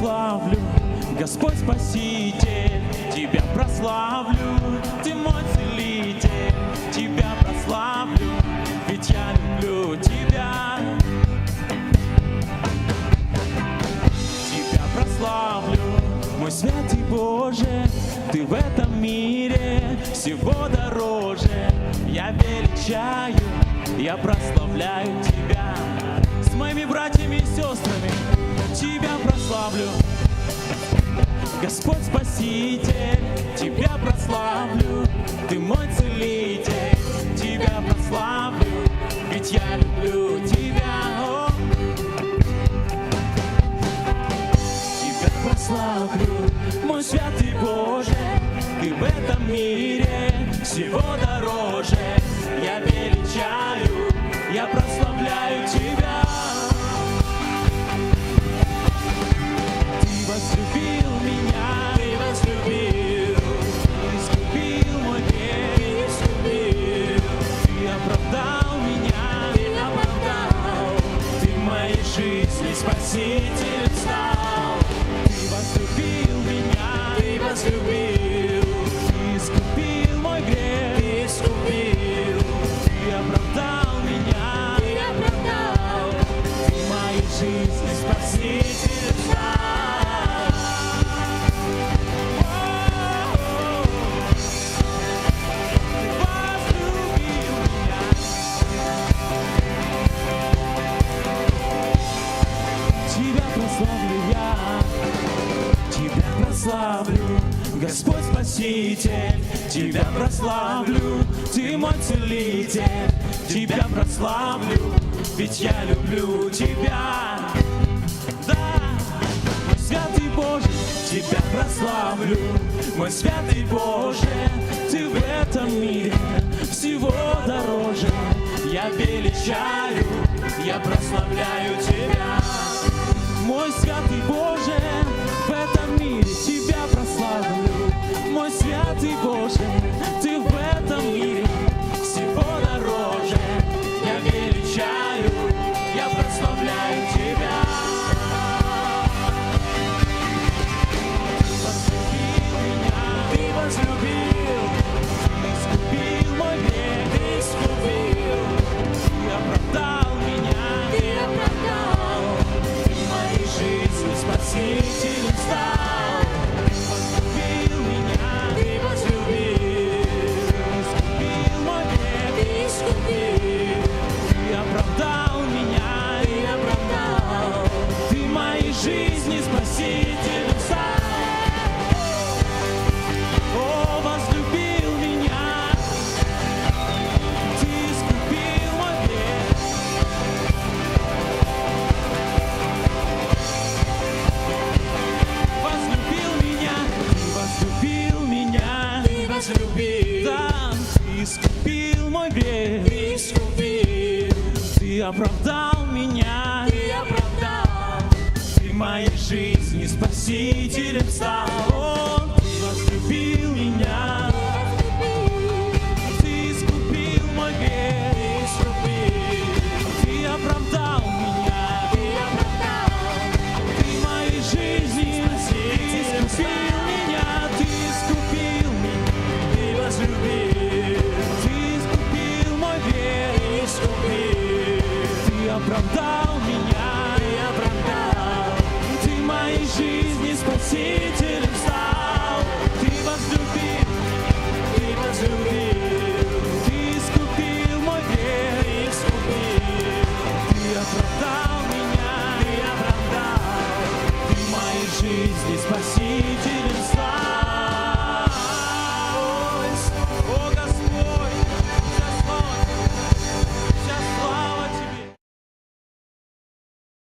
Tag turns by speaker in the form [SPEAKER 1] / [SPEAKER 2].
[SPEAKER 1] прославлю, Господь Спаситель, Тебя прославлю, Ты мой Целитель, Тебя прославлю, ведь я люблю Тебя. Тебя прославлю, мой святый Боже, Ты в этом мире всего дороже. Я величаю, я прославляю Тебя. С моими братьями и сестрами Тебя прославлю, Господь Спаситель, Тебя прославлю, Ты мой Целитель, Тебя прославлю, ведь я люблю Тебя. Тебя прославлю, мой святый Боже, Ты в этом мире всего дороже. Я величаю, я прославляю Тебя. Ты возлюбил меня, Ты возлюбил, Ты искупил мой грех, Ты искупил, Ты оправдал меня, Ты оправдал, Ты в моей жизни спаситель стал. Ты возлюбил меня, Ты возлюбил, Ты искупил мой грех, Ты искупил, Ты оправдал меня, Ты оправдал, Ты в моей жизни спаситель стал. Прославлю, Господь Спаситель, Тебя прославлю, Ты мой Целитель, Тебя прославлю, ведь я люблю Тебя. Да, мой святый Боже, Тебя прославлю, мой святый Боже, Ты в этом мире всего дороже. Я величаю, я прославляю Тебя. Мой святый Боже, в этом мире Тебя прославлю, мой святый Боже, Ты в этом мире всего дороже. Я величаю, я прославляю Тебя. Ты возлюбил меня, Ты возлюбил, Ты искупил мой грех, Ты искупил, Ты оправдал меня, Ты оправдал, Ты в моей жизни спасителем стал. Да, Ты искупил мой грех, Ты искупил, Ты оправдал меня, Ты оправдал, Ты в моей жизни спасителем стал. Ты возлюбил меня, Ты искупил мой грех, Ты искупил, Ты оправдал меня, Ты оправдал, Ты в моей жизни спасителем меня, Ты искупил меня, Ты возлюбил, Ты искупил мой грех, Ты искупил, Ты оправдал меня, Ты оправдал, Ты в моей жизни спасителем стал. Ты возлюбил, Ты возлюбил, Ты искупил мой грех, Ты искупил, Ты оправдал меня, Ты оправдал, Ты в моей жизни спаситель.